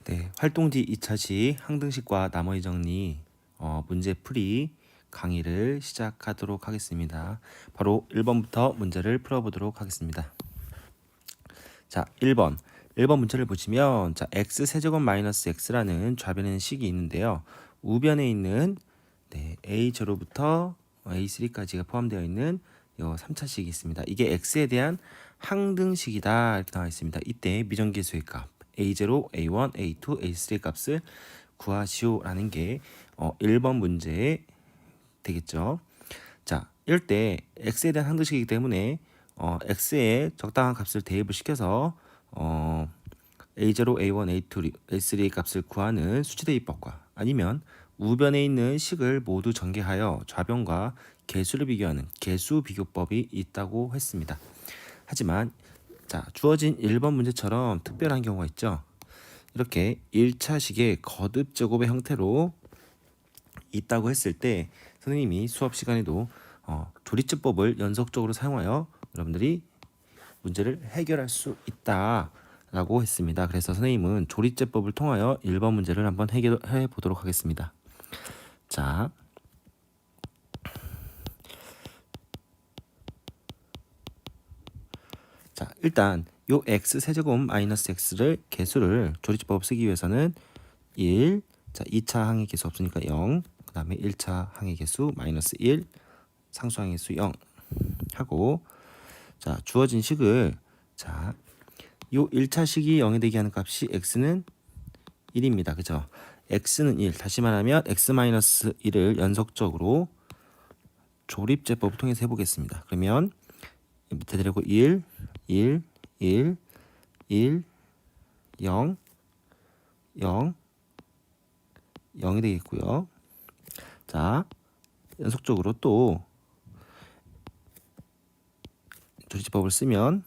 네, 활동지 2차식 항등식과 나머지 정리 문제 풀이 강의를 시작하도록 하겠습니다. 바로 1번부터 문제를 풀어보도록 하겠습니다. 자, 1번 문제를 보시면 자, x세제곱 마이너스 x라는 좌변에는 식이 있는데요. 우변에 있는 a0부터 a3까지가 포함되어 있는 요 3차식이 있습니다. 이게 x에 대한 항등식이다 이렇게 나와 있습니다. 이때 미정계수의 값 a0, a1, a2, a3의 값을 구하시오라는 게 1번 문제 되겠죠. 자, 이럴 때 x에 대한 항등식이기 때문에 x에 적당한 값을 대입을 시켜서 a0, a1, a2, a3의 값을 구하는 수치대입법과 아니면 우변에 있는 식을 모두 전개하여 좌변과 개수를 비교하는 개수 비교법이 있다고 했습니다. 하지만 자, 주어진 1번 문제처럼 특별한 경우가 있죠. 이렇게 1차식의 거듭 제곱의 형태로 있다고 했을 때 선생님이 수업 시간에도 조리제법을 연속적으로 사용하여 여러분들이 문제를 해결할 수 있다라고 했습니다. 그래서 선생님은 조리제법을 통하여 1번 문제를 한번 해결해 보도록 하겠습니다. 자, 일단 요 x 세제곱 마이너스 x를 개수를 조리제법 쓰기 위해서는 1, 자 2차 항의 개수 없으니까 0, 그 다음에 1차 항의 개수 마이너스 1, 상수 항의 수 0 하고, 자 주어진 식을 자 요 1차 식이 0이 되게 하는 값이 x는 1입니다. 그죠? x는 1, 다시 말하면 x 마이너스 1을 연속적으로 조립제법을 통해서 해보겠습니다. 그러면 밑에 데리고 1, 1, 1, 1, 0, 0, 0이 되겠고요. 자, 연속적으로 또 조리제법을 쓰면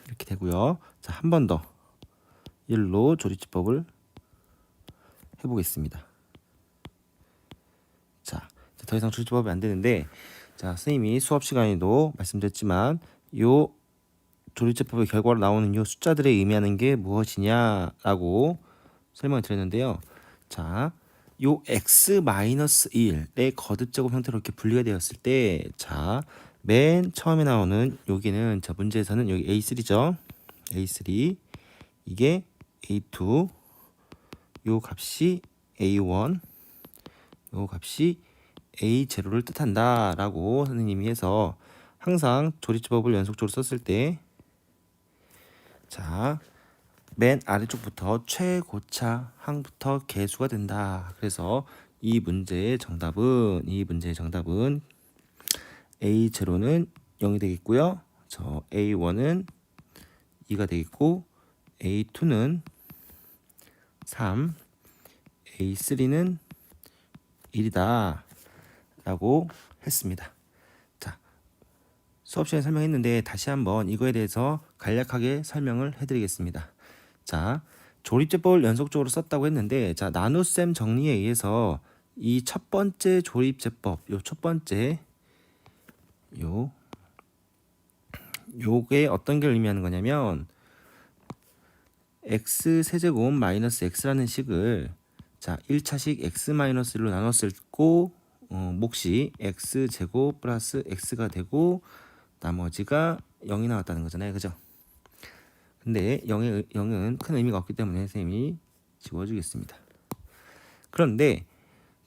이렇게 되고요. 자, 한 번 더 1로 조리제법을 해보겠습니다. 자, 더 이상 조리제법이 안 되는데, 자, 선생님이 수업 시간에도 말씀드렸지만 요 조리제법의 결과로 나오는 요 숫자들에 의미하는 게 무엇이냐라고 설명을 드렸는데요. 자, 요 x-1의 거듭제곱 형태로 이렇게 분리가 되었을 때, 자, 맨 처음에 나오는 여기는 자 문제에서는 여기 a3죠. a3 이게 a2, 요 값이 a1, 요 값이 a0를 뜻한다라고 선생님이 해서 항상 조리제법을 연속적으로 썼을 때, 자, 맨 아래쪽부터 최고차 항부터 개수가 된다. 그래서 이 문제의 정답은 A0는 0이 되겠고요. 저 A1은 2가 되겠고, A2는 3, A3는 1이다 라고 했습니다. 자, 수업 시간에 설명했는데 다시 한번 이거에 대해서 간략하게 설명을 해드리겠습니다. 자, 조립제법을 연속적으로 썼다고 했는데, 자, 나눗셈 정리에 의해서 이 첫 번째 조립제법, 요 첫 번째 요게 어떤 걸 의미하는 거냐면 x 세제곱 마이너스 x라는 식을 자 1차식 x 마이너스 1로 나눴을 고 몫이 x 제곱 플러스 x가 되고 나머지가 0이 나왔다는 거잖아요. 그죠? 근데 0은 큰 의미가 없기 때문에 선생님이 지워주겠습니다. 그런데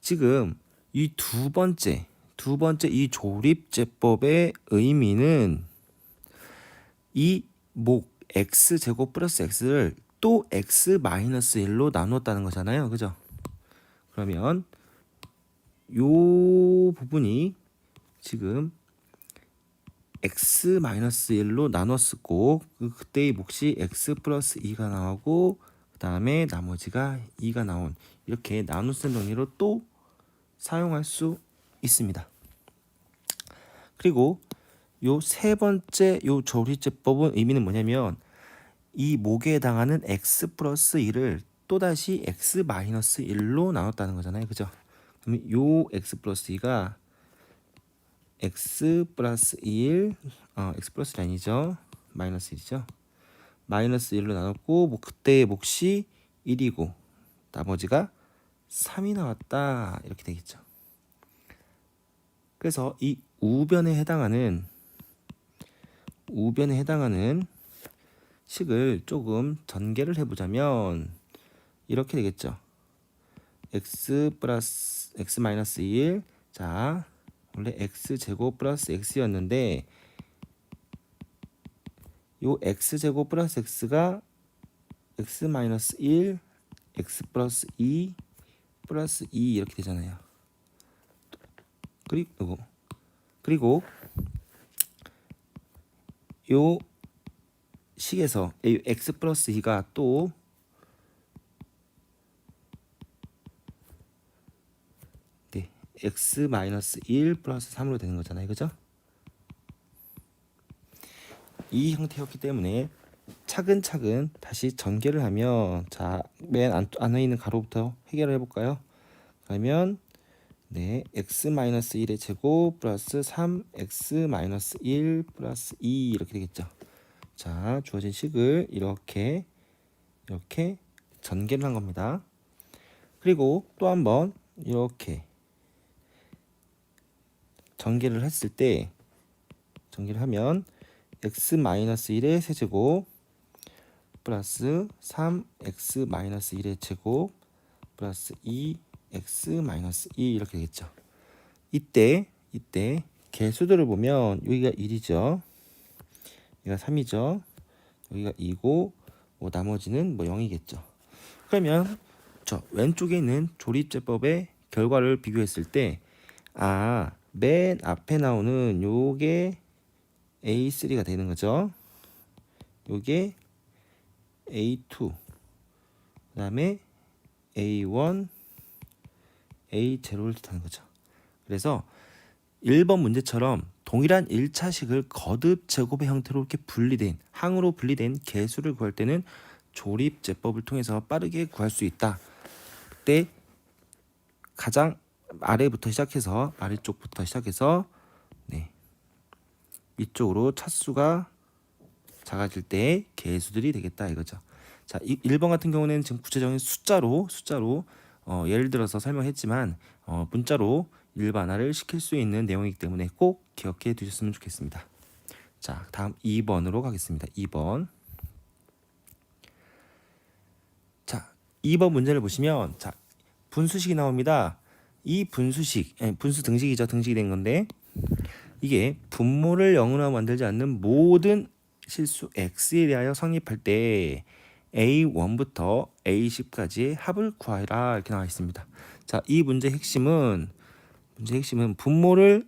지금 이 두 번째 이 조립제법의 의미는 이 목 x제곱 플러스 x를 또 x 마이너스 1로 나눴다는 거잖아요. 그죠? 그러면 요 부분이 지금 x 마이너스 1로 나눴었고 그때의 몫이 x 플러스 2가 나오고 그 다음에 나머지가 2가 나온 이렇게 나눗셈 정리로 또 사용할 수 있습니다. 그리고 요 세 번째 요 조리제법은 의미는 뭐냐면 이 목에 해당하는 x 플러스 2를 또다시 x 마이너스 1로 나눴다는 거잖아요. 그죠? 그러면 요 x 플러스 2가 x 플러스 1, x 플러스 1 아니죠? 마이너스 1이죠? 마이너스 1로 나눴고 뭐 그때의 몫이 1이고 나머지가 3이 나왔다 이렇게 되겠죠. 그래서 이 우변에 해당하는 식을 조금 전개를 해보자면 이렇게 되겠죠. x 플러스 x 마이너스 1. 자, 원래 x제곱 플러스 x였는데 요 x제곱 플러스 x가 x 마이너스 1, x 플러스 2 플러스 2 이렇게 되잖아요. 그리고 요 식에서 x 플러스 2가 또 x 마이너스 1 플러스 3으로 되는 거잖아요. 그죠? 이 형태였기 때문에 차근차근 다시 전개를 하면 자, 맨 안에 있는 가로부터 해결을 해볼까요? 그러면 네, x 마이너스 1의 제곱 플러스 3x 마이너스 1 플러스 2 이렇게 되겠죠. 자, 주어진 식을 이렇게 전개를 한 겁니다. 그리고 또 한번 이렇게 전개를 했을 때 전개를 하면 x 마이너스 1의 세제곱 플러스 3x 마이너스 1의 제곱 플러스 2x 마이너스 2 이렇게 되겠죠. 이때 개수들을 보면 여기가 1이죠. 여기가 3이죠. 여기가 2고 뭐 나머지는 뭐 0이겠죠. 그러면 저 왼쪽에 있는 조립제법의 결과를 비교했을 때 맨 앞에 나오는 요게 A3가 되는 거죠. 요게 A2, 그 다음에 A1, A0를 뜻하는 거죠. 그래서 1번 문제처럼 동일한 1차식을 거듭 제곱의 형태로 이렇게 항으로 분리된 개수를 구할 때는 조립제법을 통해서 빠르게 구할 수 있다. 그때 가장 아래쪽부터 시작해서 네, 위쪽으로 차수가 작아질 때 개수들이 되겠다 이거죠. 자, 1번 같은 경우는 지금 구체적인 숫자로 예를 들어서 설명했지만 문자로 일반화를 시킬 수 있는 내용이기 때문에 꼭 기억해 두셨으면 좋겠습니다. 자, 다음 2번으로 가겠습니다. 2번. 자, 2번 문제를 보시면 자, 분수식이 나옵니다. 이 분수 등식이죠. 등식이 된 건데 이게 분모를 0으로 만들지 않는 모든 실수 x에 대하여 성립할 때 a1부터 a10까지의 합을 구하라 이렇게 나와 있습니다. 자, 이 문제의 핵심은 분모를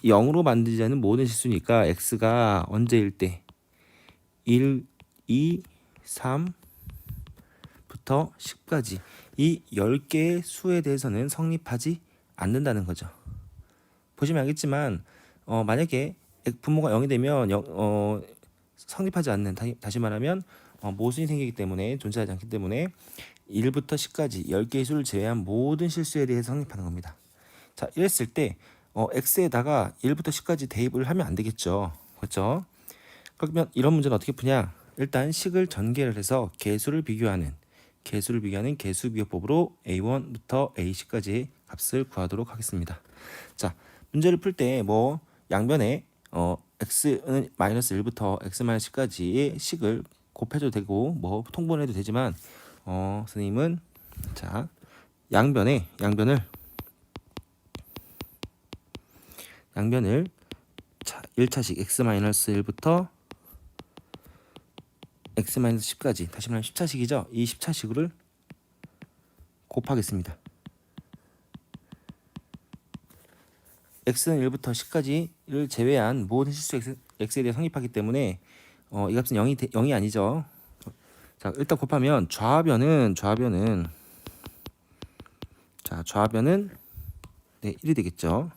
0으로 만들지 않는 모든 실수니까 x가 언제일 때 1, 2, 3부터 10까지 이 10개의 수에 대해서는 성립하지 않는다는 거죠. 보시면 알겠지만 만약에 분모가 0이 되면 성립하지 않는, 다시 말하면 모순이 생기기 때문에 존재하지 않기 때문에 1부터 10까지 10개의 수를 제외한 모든 실수에 대해 성립하는 겁니다. 자, 이랬을 때 x에다가 1부터 10까지 대입을 하면 안 되겠죠. 그렇죠? 그러면 이런 문제는 어떻게 푸냐? 일단 식을 전개를 해서 개수를 비교하는 개수비교법으로 a1부터 a10까지의 값을 구하도록 하겠습니다. 자, 문제를 풀 때 뭐 양변에 x는 마이너스 1부터 x 마이너스 10까지의 식을 곱해도 되고 뭐 통분해도 되지만 선생님은 자, 양변을 자, 1차식 x 마이너스 1부터 x 마이너스 10까지, 다시 말하면 10차식이죠. 이 10차식을 곱하겠습니다. x는 1부터 10까지를 제외한 모든 실수 x에 대해 성립하기 때문에 이 값은 0이 아니죠. 자, 일단 곱하면 좌변은 네, 1이 되겠죠.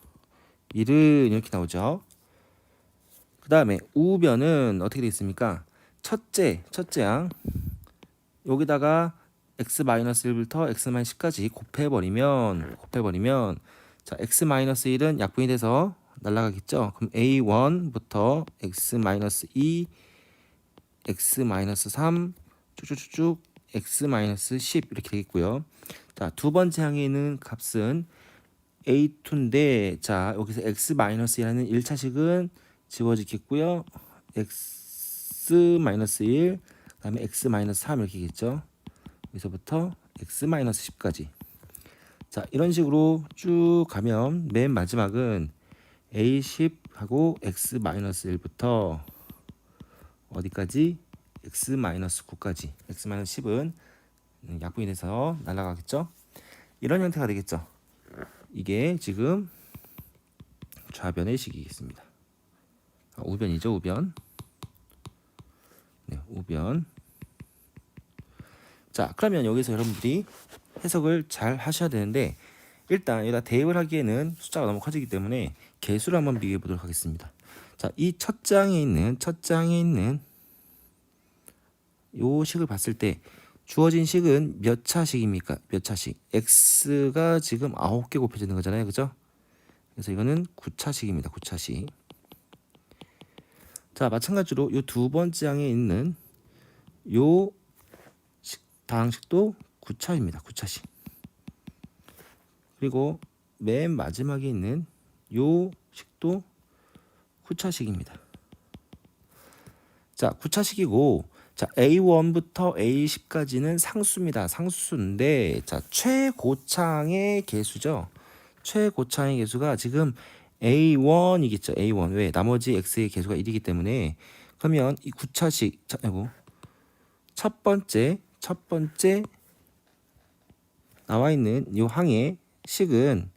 1은 이렇게 나오죠. 그 다음에 우변은 어떻게 되겠습니까? 첫째 항 여기다가 x-1부터 x-10까지 곱해버리면 자, x-1은 약분이 돼서 날아가겠죠. 그럼 a1부터 x-2 x-3 쭉쭉쭉쭉 x-10 이렇게 되겠고요. 자, 두 번째 항에 있는 값은 a2인데 자, 여기서 x-1이라는 1차식은 지워지겠고요. x-1 그다음에 x-3 이렇게겠죠. 여기서부터 x-10까지. 자, 이런 식으로 쭉 가면 맨 마지막은 a10하고 x-1부터 어디까지? x-9까지. x-10은 약분이 돼서 날아가겠죠. 이런 형태가 되겠죠. 이게 지금 좌변의 식이겠습니다. 우변이죠, 우변. 네, 우변. 자, 그러면 여기서 여러분들이 해석을 잘 하셔야 되는데 일단 여기다 대입을 하기에는 숫자가 너무 커지기 때문에 개수를 한번 비교해 보도록 하겠습니다. 자, 이 첫 장에 있는 요 식을 봤을 때 주어진 식은 몇 차식입니까? 몇 차식? x가 지금 9개 곱해지는 거잖아요. 그죠? 그래서 이거는 9차식입니다. 9차식. 자, 마찬가지로 요 두 번째 항에 있는 요 다항식도 9차입니다. 9차식. 그리고 맨 마지막에 있는 요 식도 9차식입니다. 자, 9차식이고 자, A1부터 A10까지는 상수입니다. 상수인데 자, 최고창의 개수죠. 최고창의 개수가 지금 A1이겠죠. A1. 왜? 나머지 X의 개수가 1이기 때문에 그러면 이 9차식 자, 첫 번째 나와 있는 이 항의 식은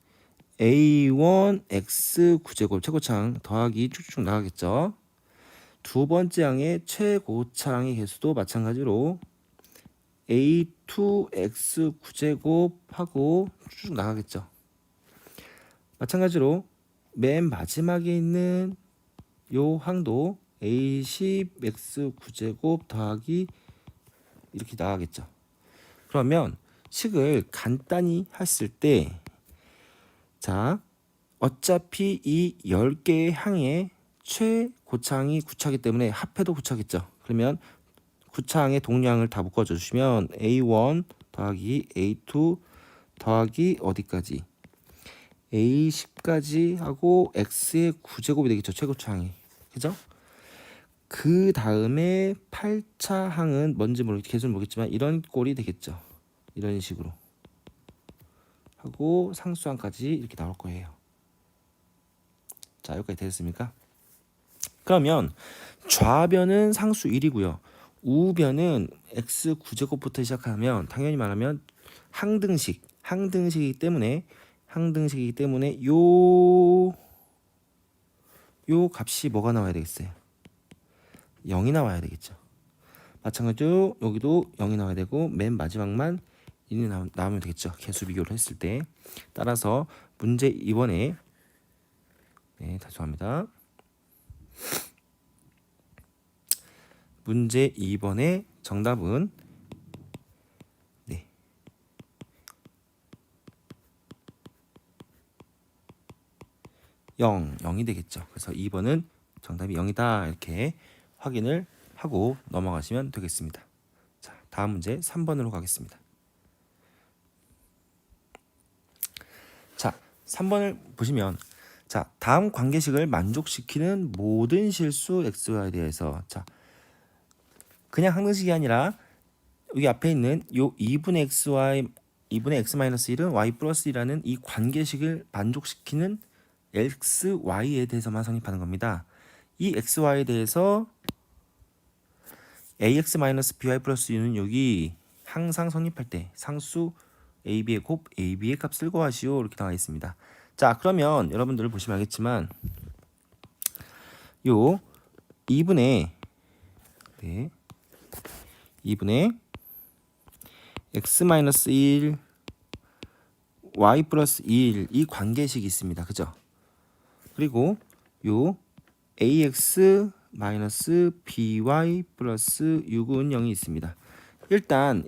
A1 X 9제곱 최고창 더하기 쭉쭉 나가겠죠. 두 번째 항의 최고차항의 개수도 마찬가지로 A2 X 9제곱하고 쭉 나가겠죠. 마찬가지로 맨 마지막에 있는 요 항도 A10 X 9제곱 더하기 이렇게 나가겠죠. 그러면 식을 간단히 했을 때 자, 어차피 이 10개의 항의 최고차항이 9차이기 때문에 합해도 9차겠죠. 그러면 9차항의 동량을 다 묶어줘 주시면 A1 더하기 A2 더하기 어디까지? A10까지 하고 X의 9제곱이 되겠죠. 최고차항이. 그죠? 그 다음에 8차 항은 뭔지 개수는 모르겠지만 이런 꼴이 되겠죠. 이런 식으로. 하고 상수항까지 이렇게 나올 거예요. 자, 여기까지 되셨습니까? 그러면 좌변은 상수 1이고요. 우변은 x 9제곱부터 시작하면 당연히 말하면 항등식이기 때문에 요 값이 뭐가 나와야 되겠어요? 0이 나와야 되겠죠. 마찬가지로 여기도 0이 나와야 되고 맨 마지막만 1이 나오면 되겠죠. 개수 비교를 했을 때. 따라서 문제 2번에 네, 죄송합니다. 문제 2번의 정답은 네. 0이 되겠죠. 그래서 2번은 정답이 0이다. 이렇게 확인을 하고 넘어가시면 되겠습니다. 자, 다음 문제 3번으로 가겠습니다. 자, 3번을 보시면 자, 다음 관계식을 만족시키는 모든 실수 xy에 대해서 자, 그냥 항등식이 아니라 여기 앞에 있는 요 2분의 xy 2분의 x-1은 y 플러스 1이라는 이 관계식을 만족시키는 xy에 대해서만 성립하는 겁니다. 이 xy에 대해서 ax-by 플러스 u는 여기 항상 성립할 때 상수 ab의 곱 ab의 값을 구하시오 이렇게 나와 있습니다. 자, 그러면 여러분들 보시면 알겠지만 요 2분의 네, 2분의 x-1 y 플러스 1 이 관계식이 있습니다. 그죠? 그리고 요 ax 마이너스 by 플러스 6은 0이 있습니다. 일단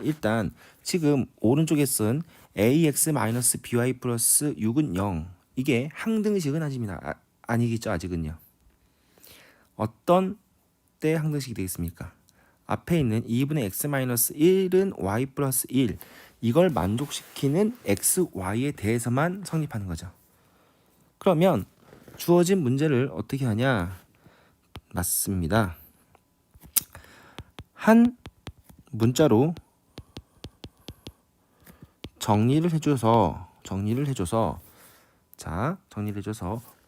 지금 오른쪽에 쓴 ax 마이너스 by 플러스 6은 0 이게 항등식은 아니겠죠. 아직은요. 어떤 때 항등식이 되겠습니까? 앞에 있는 2분의 x-1은 y 플러스 1 이걸 만족시키는 xy에 대해서만 성립하는 거죠. 그러면 주어진 문제를 어떻게 하냐? 맞습니다. 한 문자로 정리를 해줘서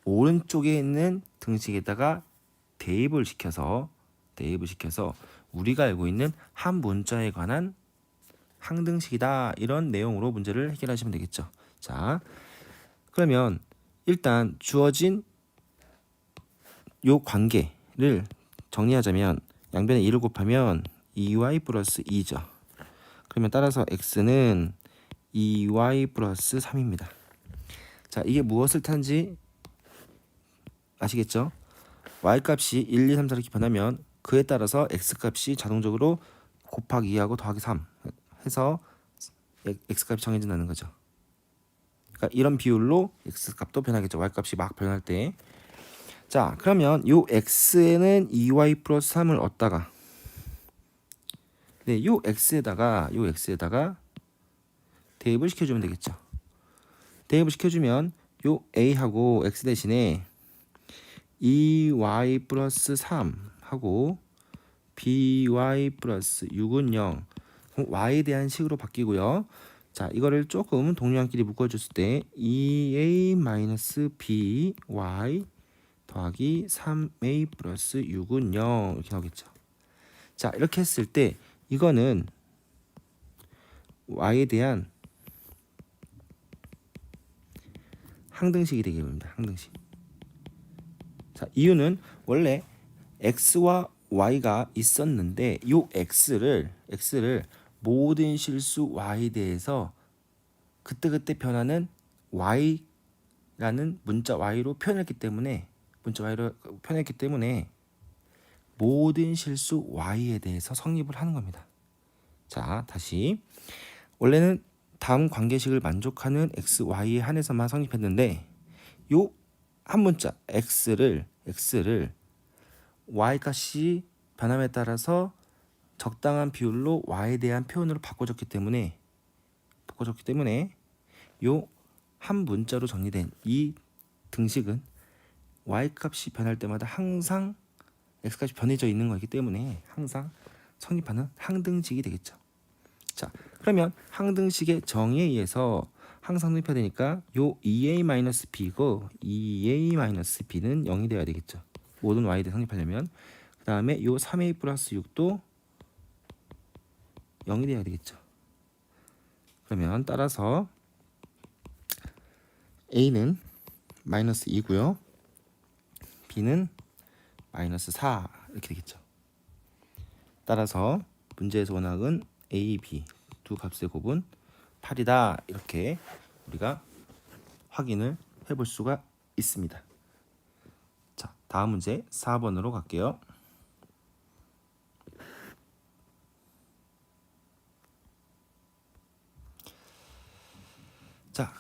오른쪽에 있는 등식에다가 대입을 시켜서 우리가 알고 있는 한 문자에 관한 항등식이다 이런 내용으로 문제를 해결하시면 되겠죠. 자, 그러면 일단 주어진 요 관계를 정리하자면 양변에 2를 곱하면 2y 플러스 2죠. 그러면 따라서 x는 2y 플러스 3입니다. 자, 이게 무엇을 뜻하는지 아시겠죠? y 값이 1, 2, 3, 4 이렇게 변하면 그에 따라서 x 값이 자동적으로 곱하기 2하고 더하기 3 해서 x 값이 정해진다는 거죠. 그러니까 이런 비율로 x 값도 변하겠죠. y 값이 막 변할 때. 자, 그러면 요 x에는 2y 플러스 3을 얻다가 요 x에다가 대입을 시켜주면 되겠죠. 대입을 시켜주면 요 a하고 x 대신에 2y 플러스 3 하고 by 플러스 6은 0 y에 대한 식으로 바뀌고요. 자, 이거를 조금 동류한끼리 묶어줬을 때 2a 마이너스 by 더하기 3a 플러스 6은 0 이렇게 나오겠죠. 자, 이렇게 했을 때 이거는 y에 대한 항등식이 되게 됩니다. 항등식. 자, 이유는 원래 x와 y가 있었는데 이 x를 모든 실수 y에 대해서 그때그때 변하는 y라는 문자 y로 표현했기 때문에 모든 실수 y에 대해서 성립을 하는 겁니다. 자, 다시 원래는 다음 관계식을 만족하는 x, y에 한해서만 성립했는데 요 한 문자 x를 y 값이 변함에 따라서 적당한 비율로 y에 대한 표현으로 바꿔줬기 때문에 요 한 문자로 정리된 이 등식은 y 값이 변할 때마다 항상 x 값이 변해져 있는 거기 때문에 항상 성립하는 항등식이 되겠죠. 자, 그러면 항등식의 정의에 의해서 항상 성립해야 되니까 요 2a-b고 2a-b는 0이 되어야 되겠죠. 모든 y에 대해 성립하려면. 그 다음에 요 3a 플러스 6도 0이 되어야 되겠죠. 그러면 따라서 a는 마이너스 2고요. b는 마이너스 4 이렇게 되겠죠. 따라서 문제에서 원하는 a, b 두 값의 곱은 8이다 이렇게 우리가 확인을 해볼 수가 있습니다. 자, 다음 문제 4번으로 갈게요. 자,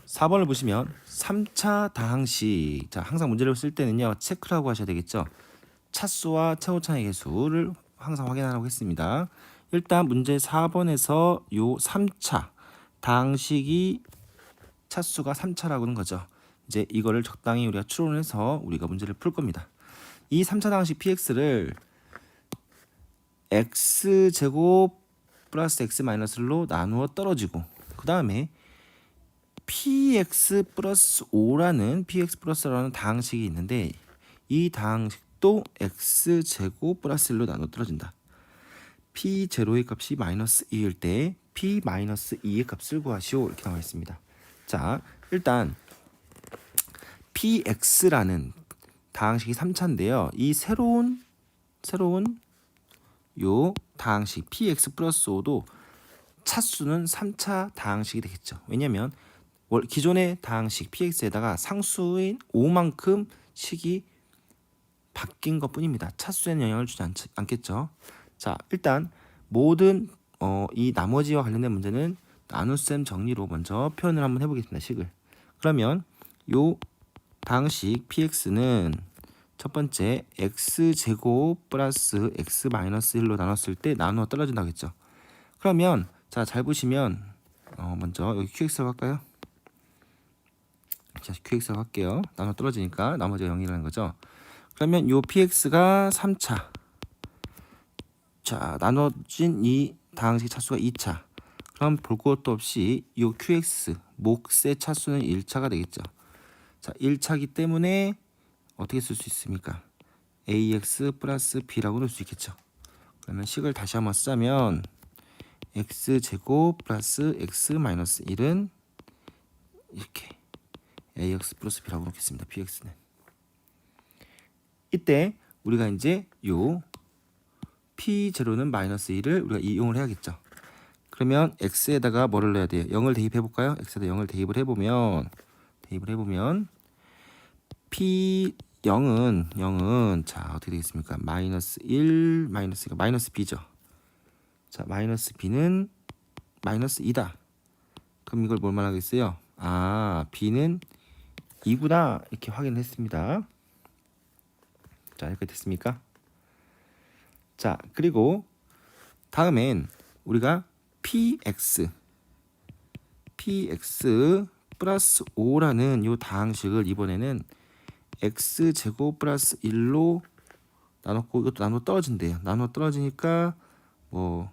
4번을 보시면 3차 다항식. 자, 항상 문제를 쓸 때는요 체크라고 하셔야 되겠죠. 차수와 최고차의 개수를 항상 확인하라고 했습니다. 일단 문제 4번에서 요 3차 다항식이 차수가 3차라고 하는 거죠. 이제 이거를 적당히 우리가 추론해서 우리가 문제를 풀 겁니다. 이 3차 다항식 px를 x제곱 플러스 x 마이너스로 나누어 떨어지고 그 다음에 px 플러스 5라는 다항식이 있는데 이 다항식도 x제곱 플러스 1로 나누어 떨어진다. p0의 값이 마이너스 2일 때 p 마이너스 2의 값을 구하시오 이렇게 나와 있습니다. 자, 일단 px라는 다항식이 3차인데요. 이 새로운 요 다항식 px 플러스 5도 차수는 3차 다항식이 되겠죠. 왜냐면 기존의 다항식 px에다가 상수인 5만큼 식이 바뀐 것 뿐입니다. 차수에는 영향을 주지 않겠죠. 자, 일단 모든 이 나머지와 관련된 문제는 나눗셈 정리로 먼저 표현을 한번 해보겠습니다. 식을. 그러면 요 다항식 px는 첫 번째 x제곱 플러스 x 마이너스 1로 나눴을 때 나누어 떨어진다고 했죠. 그러면 자, 잘 보시면 먼저 여기 qx라고 할까요? 자, qx라고 할게요. 나누어 떨어지니까 나머지가 0이라는 거죠. 그러면 요 px가 3차. 자, 나눠진 이 다항식 차수가 2차. 그럼 볼 것도 없이 요 qx 몫의 차수는 1차가 되겠죠. 자, 1차기 때문에 어떻게 쓸 수 있습니까? ax 플러스 b라고 넣을 수 있겠죠. 그러면 식을 다시 한번 쓰자면 x제곱 플러스 x 마이너스 1은 이렇게 ax 플러스 b라고 놓겠습니다. bx는. 이때 우리가 이제 요 p0는 마이너스 1을 우리가 이용을 해야겠죠. 그러면 x에다가 뭐를 넣어야 돼요? 0을 대입해 볼까요? x에다 0을 대입을 해보면 p0은 자, 어떻게 되겠습니까? 마이너스 1 마이너스가 마이너스 b죠. 자, 마이너스 b는 마이너스 2다. 그럼 이걸 뭘 말하겠어요? 아, b는 2구나 이렇게 확인했습니다. 자, 이렇게 됐습니까? 자, 그리고 다음엔 우리가 px 플러스 5라는 요 다항식을 이번에는 x제곱 플러스 1로 나눴고 이것도 나눠 떨어진대요. 나눠 떨어지니까 뭐라고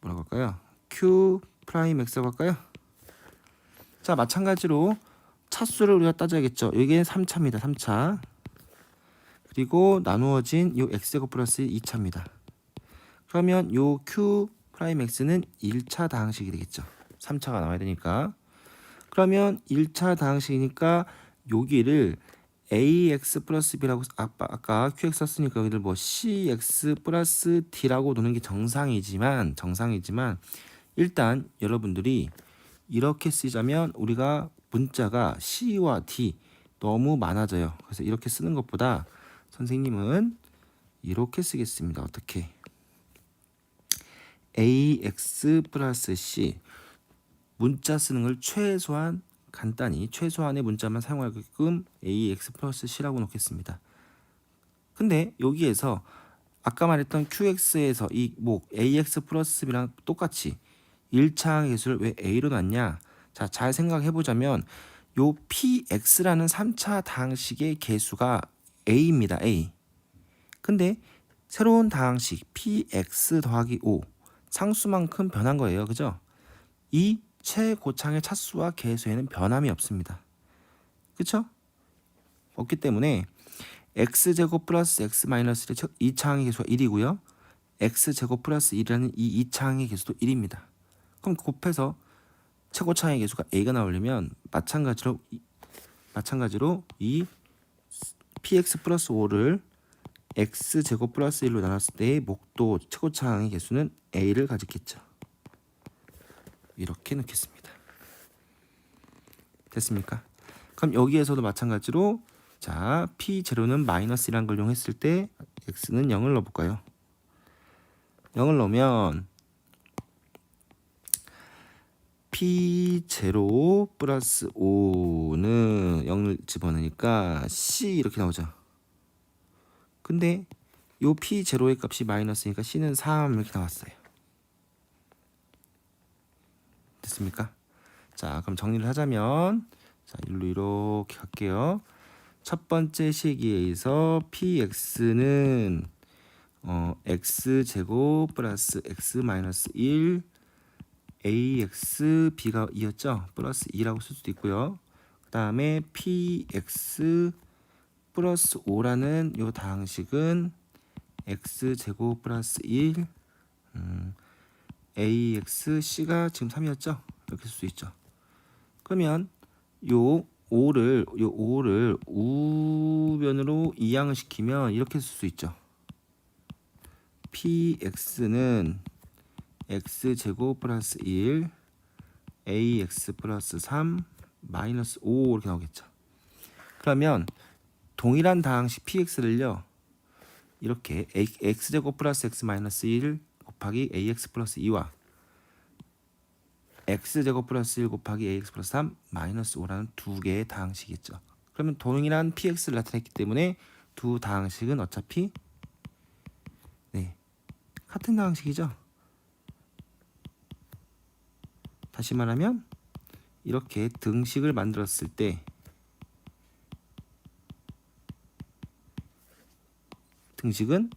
할까요? q 프라임 x라고 할까요? 자, 마찬가지로 차수를 우리가 따져야겠죠. 이게 3차입니다. 3차. 그리고 나누어진 요 x제곱 플러스 2차입니다. 그러면 요 q 프라임 x는 1차 다항식이 되겠죠. 3차가 나와야 되니까. 그러면 1차 다항식이니까 여기를 ax 플러스 b라고 아까 qx 썼으니까 여기를 뭐 cx 플러스 d라고 놓는 게 정상이지만 일단 여러분들이 이렇게 쓰자면 우리가 문자가 c와 d 너무 많아져요. 그래서 이렇게 쓰는 것보다 선생님은 이렇게 쓰겠습니다. 어떻게? ax 플러스 c 문자 쓰는 걸 최소한 간단히 최소한의 문자만 사용하게끔 ax 플러스 c라고 놓겠습니다. 근데 여기에서 아까 말했던 qx에서 이 목 ax 플러스 b랑 똑같이 1차 개수를 왜 a로 놨냐? 자, 잘 생각해 보자면 요 px라는 3차 다항식의 개수가 a입니다. a. 근데 새로운 다항식 px 더하기 5 상수만큼 변한 거예요. 그죠? 이 최고창의 차수와 개수에는 변함이 없습니다. 그쵸? 없기 때문에 x제곱 플러스 x 마이너스 1의 2차항의 개수가 1이고요. x제곱 플러스 1이라는 이 2차항의 개수도 1입니다. 그럼 곱해서 최고차항의 개수가 a가 나오려면 마찬가지로 이 px 플러스 5를 x제곱 플러스 1로 나눴을 때의 목도 최고차항의 개수는 a를 가졌겠죠. 이렇게 넣겠습니다. 됐습니까? 그럼 여기에서도 마찬가지로 자, p0는 마이너스라는 걸 이용했을 때 x는 0을 넣어볼까요? 0을 넣으면 p0 플러스 5는 0을 집어넣으니까 c 이렇게 나오죠. 근데 요 p0의 값이 마이너스니까 c는 3 이렇게 나왔어요. 됐습니까? 자, 그럼 정리를 하자면 자, 일로 이렇게 갈게요. 첫 번째 시기에서 px는 x제곱 플러스 x 마이너스 1 ax b가 2였죠. 플러스 2라고 쓸 수도 있고요. 그 다음에 px 플러스 5라는 요 다항식은 x제곱 플러스 1 ax c가 지금 3이었죠. 이렇게 쓸 수 있죠. 그러면 요 5를 우변으로 이항을 시키면 이렇게 쓸 수 있죠. px는 x제곱 플러스 1 ax 플러스 3 마이너스 5 이렇게 나오겠죠. 그러면 동일한 다항식 px를요 이렇게 x제곱 플러스 x 마이너스 1 곱하기 ax 플러스 2와 x제곱 플러스 1 곱하기 ax 플러스 3 마이너스 5라는 두 개의 다항식이 있죠. 그러면 동일한 px를 나타냈기 때문에 두 다항식은 어차피 네, 같은 다항식이죠. 다시 말하면 이렇게 등식을 만들었을 때 등식은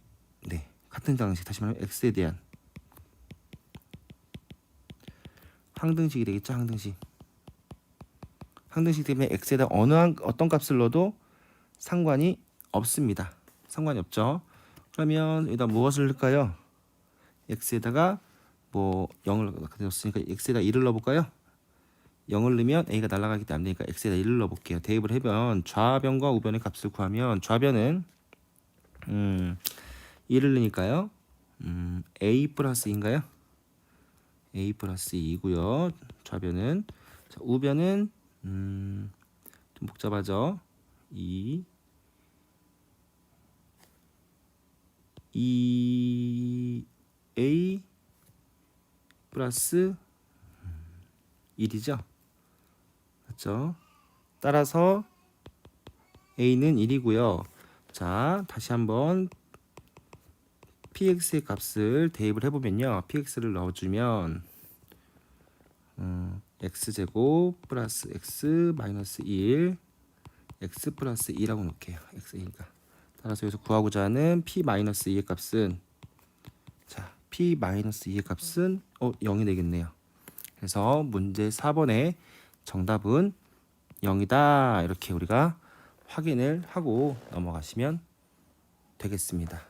네, 같은 다항식, 다시 말하면 x에 대한 항등식이 되겠죠. 항등식 때문에 x에다 어떤 값을 넣어도 상관이 없습니다. 상관이 없죠. 그러면 여기다 무엇을 넣을까요? x에다가 뭐 0을 넣었으니까 x에다 1을 넣어볼까요? 0을 넣으면 a가 날아가기 때문에 안 되니까 x에다 1을 넣어볼게요. 대입을 해보면 좌변과 우변의 값을 구하면 좌변은 1을 넣으니까요. a 플러스 2인가요? a 플러스 2고요. 좌변은 자, 우변은 좀 복잡하죠. 2a 플러스 1이죠. 맞죠? 따라서 a는 1이고요. 자, 다시 한번 px의 값을 대입을 해보면요. px를 넣어주면 x제곱 플러스 x 마이너스 1 x 플러스 2라고 놓을게요. x니까. 따라서 여기서 구하고자 하는 p 마이너스 2의 값은 자, p 마이너스 2의 값은 0이 되겠네요. 그래서 문제 4번의 정답은 0이다. 이렇게 우리가 확인을 하고 넘어가시면 되겠습니다.